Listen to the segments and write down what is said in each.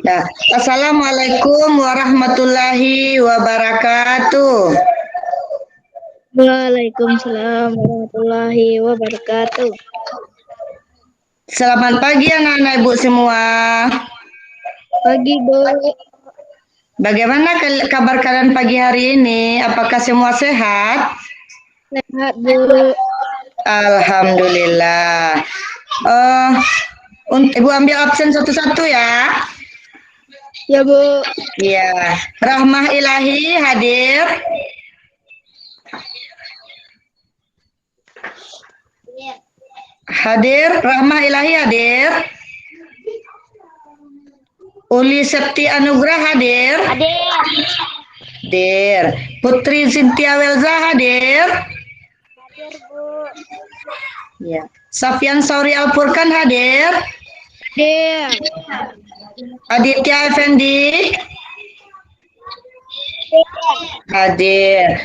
Ya. Assalamualaikum warahmatullahi wabarakatuh. Waalaikumsalam warahmatullahi wabarakatuh. Selamat pagi anak-anak ibu semua. Pagi, Bu. Bagaimana kabar kalian pagi hari ini? Apakah semua sehat? Sehat, Bu. Alhamdulillah. Ibu ambil absen satu-satu ya. Ya, Bu. Iya. Rahmah Ilahi hadir. Hadir. Rahmah Ilahi hadir. Uli Septi Anugrah hadir. Hadir. Putri Cynthia Welza hadir. Hadir, Bu. Ya. Safian Sauri Alfurkan hadir. Hadir. Aditya Effendi hadir.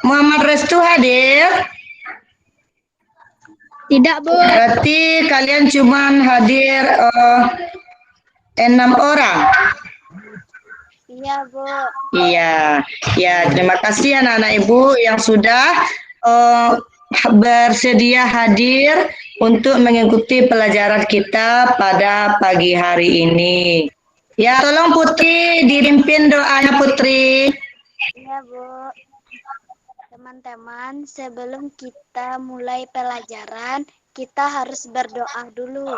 Muhammad Restu hadir. Tidak, Bu. Berarti kalian cuman hadir 6 orang. Iya, Bu. Iya, ya terima kasih anak-anak ibu yang sudah bersedia hadir untuk mengikuti pelajaran kita pada pagi hari ini. Ya, tolong Putri dipimpin doanya Putri. Iya, Bu. Teman-teman, sebelum kita mulai pelajaran, kita harus berdoa dulu.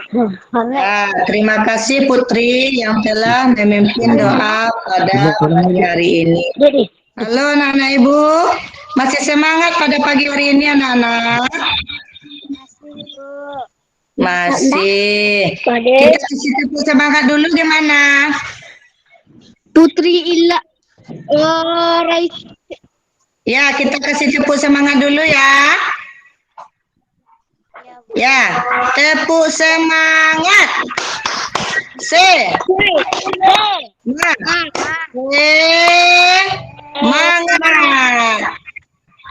Nah, terima kasih Putri yang telah memimpin doa pada pagi hari ini. Halo anak-anak ibu, masih semangat pada pagi hari ini anak-anak? Masih, Bu. Masih. Kita kasih tepuk semangat dulu gimana? Putri Ila. Rais. Ya, kita kasih tepuk semangat dulu ya. Ya, Bu. Ya, tepuk semangat. Semangat.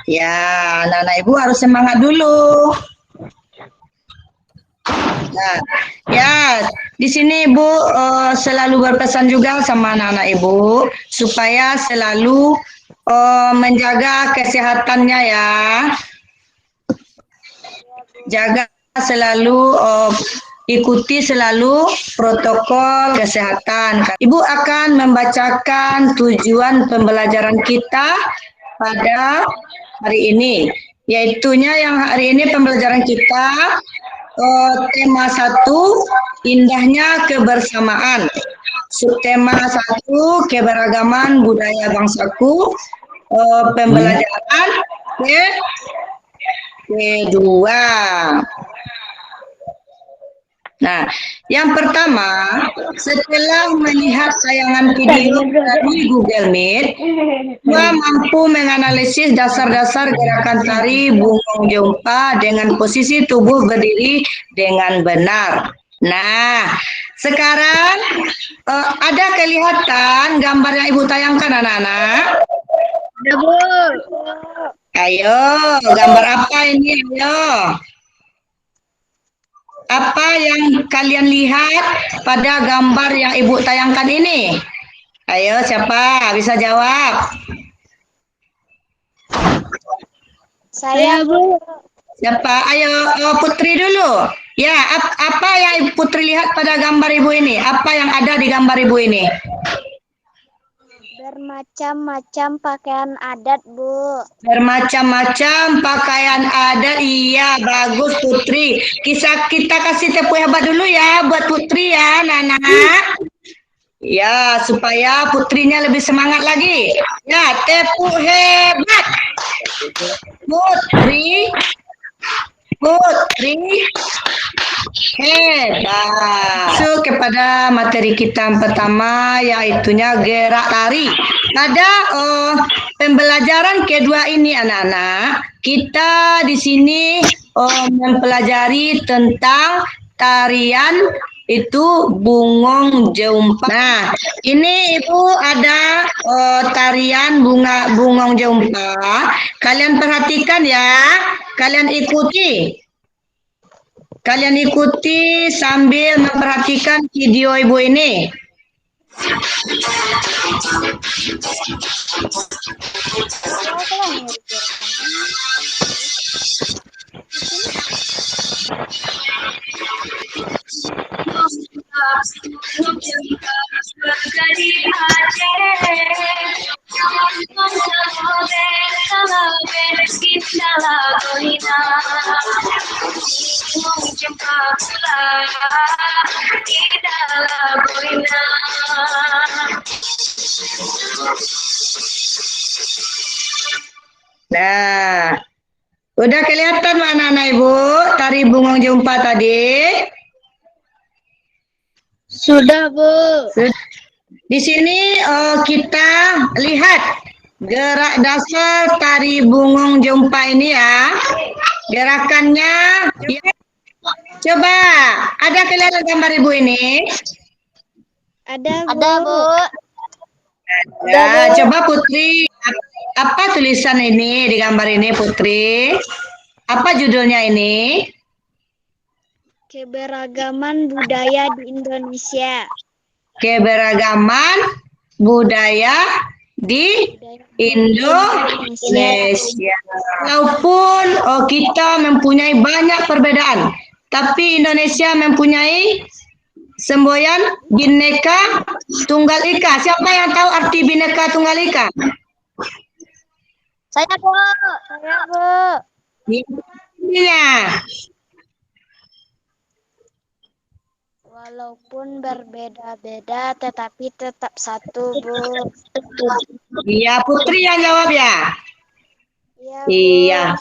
Ya, anak-anak ibu harus semangat dulu. Nah, ya, di sini ibu selalu berpesan juga sama anak-anak ibu supaya selalu menjaga kesehatannya ya. Jaga selalu ikuti selalu protokol kesehatan. Ibu akan membacakan tujuan pembelajaran kita pada hari ini. Yaitunya yang hari ini pembelajaran kita tema 1 indahnya kebersamaan. Subtema 1 keberagaman budaya bangsaku. Pembelajaran kedua. Nah, yang pertama, setelah melihat tayangan video dari Google Meet, Mbak mampu menganalisis dasar-dasar gerakan tari Bungong Jompa dengan posisi tubuh berdiri dengan benar. Nah, sekarang ada kelihatan gambar yang Ibu tayangkan anak-anak? Ada, Bu. Ayo, gambar apa ini? Ayo. Apa yang kalian lihat pada gambar yang Ibu tayangkan ini? Ayo, siapa bisa jawab? Saya, Bu. Siapa? Ayo, Putri dulu. Ya, apa yang Putri lihat pada gambar Ibu ini? Apa yang ada di gambar Ibu ini? Bermacam-macam pakaian adat, Bu. Bermacam-macam pakaian adat. Iya, bagus Putri. Kita kasih tepuk hebat dulu ya buat Putri ya, Nana. Ya, supaya putrinya lebih semangat lagi. Ya, tepuk hebat. Putri hebat. Masuk kepada materi kita yang pertama, yaitunya gerak tari. Pada pembelajaran kedua ini anak-anak, kita di sini mempelajari tentang tarian itu Bungong Jompa. Nah, ini Ibu ada tarian Bungong Jompa. Kalian perhatikan ya, kalian ikuti. Kalian ikuti sambil memperhatikan video Ibu ini. Nah, udah kelihatan mana anak Ibu tari bungong jumpa tadi? Sudah, Bu. Di sini kita lihat gerak dasar tari bungong jumpa ini ya. Gerakannya, ya. Coba, ada kelihatan gambar Ibu ini? Ada, Bu. Ya, coba Putri, apa tulisan ini di gambar ini Putri? Apa judulnya ini? Keberagaman budaya di Indonesia. Keberagaman budaya di Indonesia. Walaupun kita mempunyai banyak perbedaan, tapi Indonesia mempunyai semboyan Bhinneka Tunggal Ika. Siapa yang tahu arti Bhinneka Tunggal Ika? Saya, Bu. Iya. Walaupun berbeda-beda, tetapi tetap satu, Bu. Iya, Putri yang jawab ya? Iya, Bu. Iya.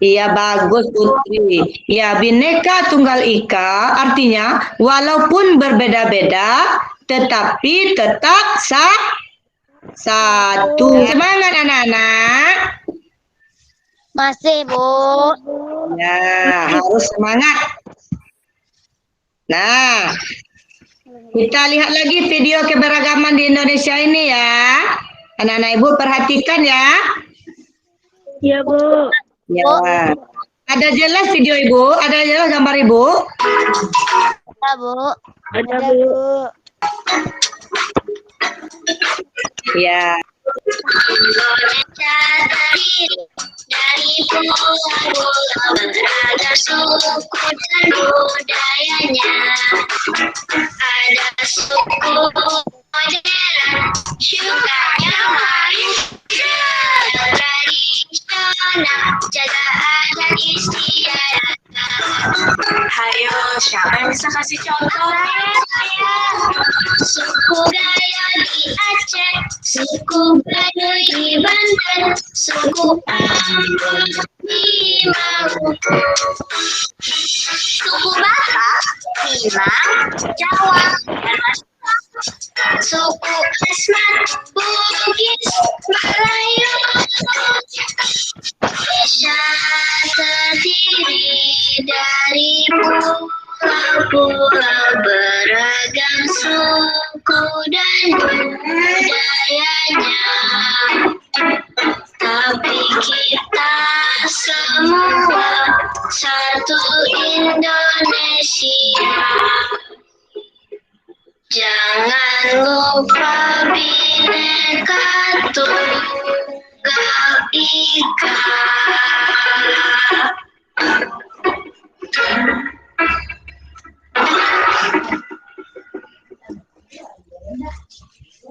Iya, bagus Putri. Ya, Bhinneka Tunggal Ika artinya walaupun berbeda-beda, tetapi tetap satu. Semangat anak-anak. Masih, Bu. Ya, harus semangat. Nah, kita lihat lagi video keberagaman di Indonesia ini ya. Anak-anak Ibu perhatikan ya. Iya, Bu. Ya. Ada jelas video Ibu? Ada jelas gambar Ibu? Ada, Bu. Ada, Bu. Ya. Indonesia terdiri dari pulau-pulau beragam suku dan budayanya. Ada suku modern, juga yang lain. Tradisional, jaga adat istiadat. Hayo, siapa yang bisa kasih contoh? Suku Dayak di Aceh, suku Baduy di Banten, suku Ambon di Maluku, suku Batak, Minang, Jawa, dan suku Asmat, Bugis, Melayu. Indonesia terdiri dari pulau-pulau beragam suku dan budayanya. Tapi kita semua satu Indonesia. Jangan lupa Bhinneka Tunggal Ika.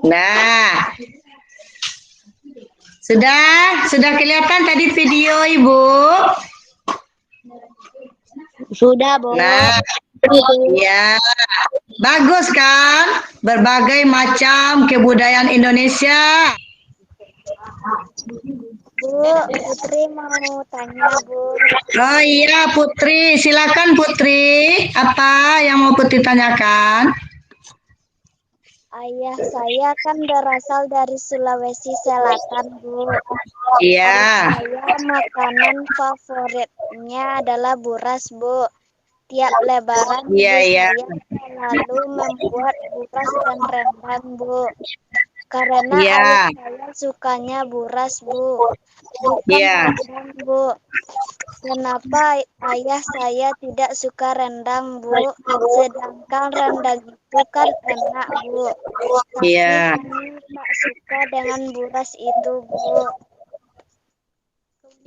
Nah, sudah kelihatan tadi video Ibu? Sudah, Bu. Nah, ya, bagus kan? Berbagai macam kebudayaan Indonesia. Bu, Putri mau tanya, Bu. Oh iya, Putri. Silakan Putri. Apa yang mau Putri tanyakan? Ayah saya kan berasal dari Sulawesi Selatan, Bu. Iya. Saya makanan favoritnya adalah buras, Bu. Tiap lebaran Iya. saya selalu membuat buras dan rendang, Bu. Karena Iya. ayah saya sukanya buras, Bu. Bukan Iya. rendang, Bu. Kenapa ayah saya tidak suka rendang, Bu? Sedangkan rendang itu kan enak, Bu. Tapi Iya. kami tak suka dengan buras itu, Bu.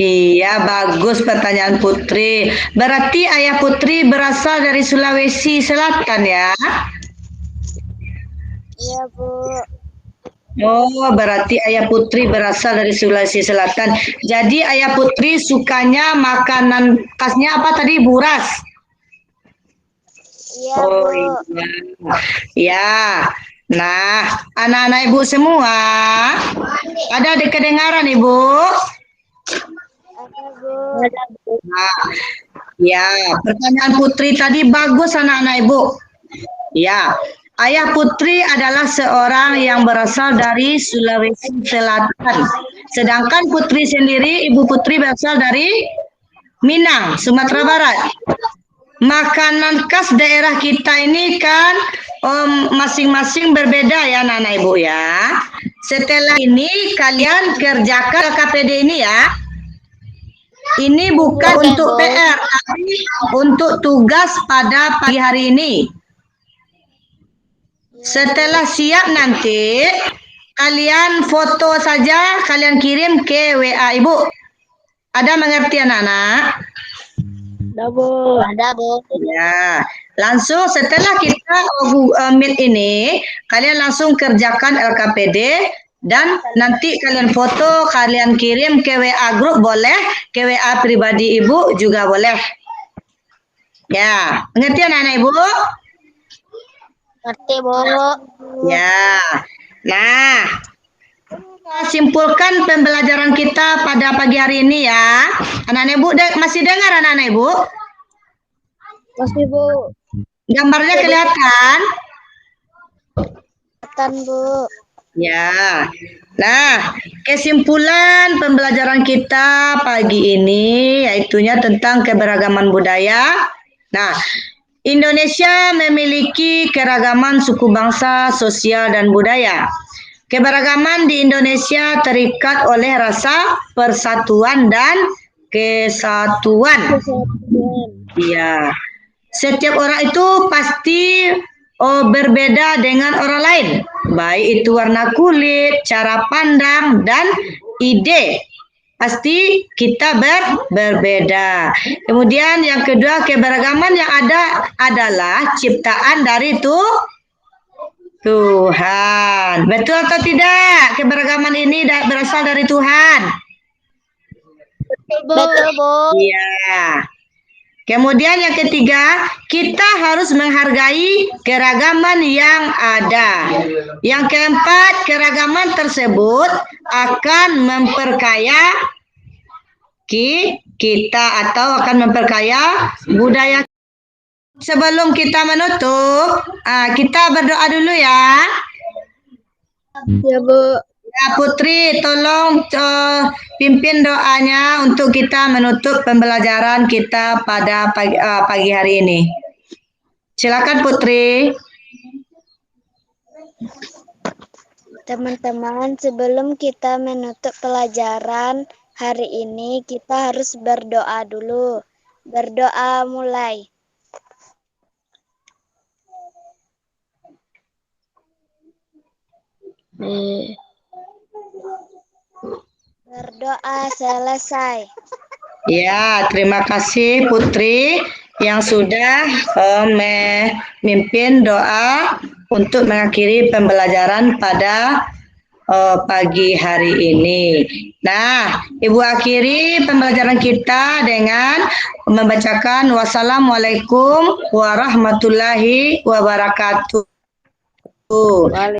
Iya, bagus pertanyaan Putri. Berarti ayah Putri berasal dari Sulawesi Selatan ya? Iya, Bu. Oh, berarti ayah Putri berasal dari Sulawesi Selatan. Jadi ayah Putri sukanya makanan khasnya apa tadi? Buras. Iya, Oh Bu. iya. Ya. Nah, anak-anak ibu semua, ada di kedengaran ibu? Ada, Bu. Nah, ya, pertanyaan Putri tadi bagus anak-anak ibu. Ya, ayah Putri adalah seorang yang berasal dari Sulawesi Selatan. Sedangkan Putri sendiri, Ibu Putri berasal dari Minang, Sumatera Barat. Makanan khas daerah kita ini kan masing-masing berbeda ya anak-anak ibu ya. Setelah ini kalian kerjakan KPD ini ya. Ini bukan Oke, untuk Bu. PR, tapi untuk tugas pada pagi hari ini. Setelah siap nanti, kalian foto saja, kalian kirim ke WA Ibu. Ada mengerti anak-anak? Ada, Bu. Ada, Bu. Ya, langsung setelah kita meet ini, kalian langsung kerjakan LKPD dan nanti kalian foto, kalian kirim ke WA grup boleh, ke WA pribadi Ibu juga boleh. Ya, mengerti anak-anak Ibu? Ngerti, Bu. Ya. Nah, kita simpulkan pembelajaran kita pada pagi hari ini ya. Anak-anak Ibu masih dengar anak-anak Ibu? Masih, Bu. Gambarnya kelihatan? Kelihatan, Bu. Ya. Nah, kesimpulan pembelajaran kita pagi ini yaitunya tentang keberagaman budaya. Nah, Indonesia memiliki keragaman suku bangsa, sosial, dan budaya. Keberagaman di Indonesia terikat oleh rasa persatuan dan kesatuan. Iya. Setiap orang itu pasti berbeda dengan orang lain. Baik itu warna kulit, cara pandang, dan ide. Pasti kita berbeda. Kemudian yang kedua, keberagaman yang ada adalah ciptaan dari Tuhan. Betul atau tidak? Keberagaman ini berasal dari Tuhan. Betul, Bu. Iya. Kemudian yang ketiga, kita harus menghargai keragaman yang ada. Yang keempat, keragaman tersebut akan memperkaya kita atau akan memperkaya budaya. Sebelum kita menutup, kita berdoa dulu ya. Ya, Bu. Ya, Putri, tolong pimpin doanya untuk kita menutup pembelajaran kita pada pagi hari ini. Silakan Putri. Teman-teman, sebelum kita menutup pelajaran hari ini, kita harus berdoa dulu. Berdoa mulai. Berdoa selesai. Ya, terima kasih Putri yang sudah memimpin doa untuk mengakhiri pembelajaran pada pagi hari ini. Nah, Ibu akhiri pembelajaran kita dengan membacakan wassalamualaikum warahmatullahi wabarakatuh.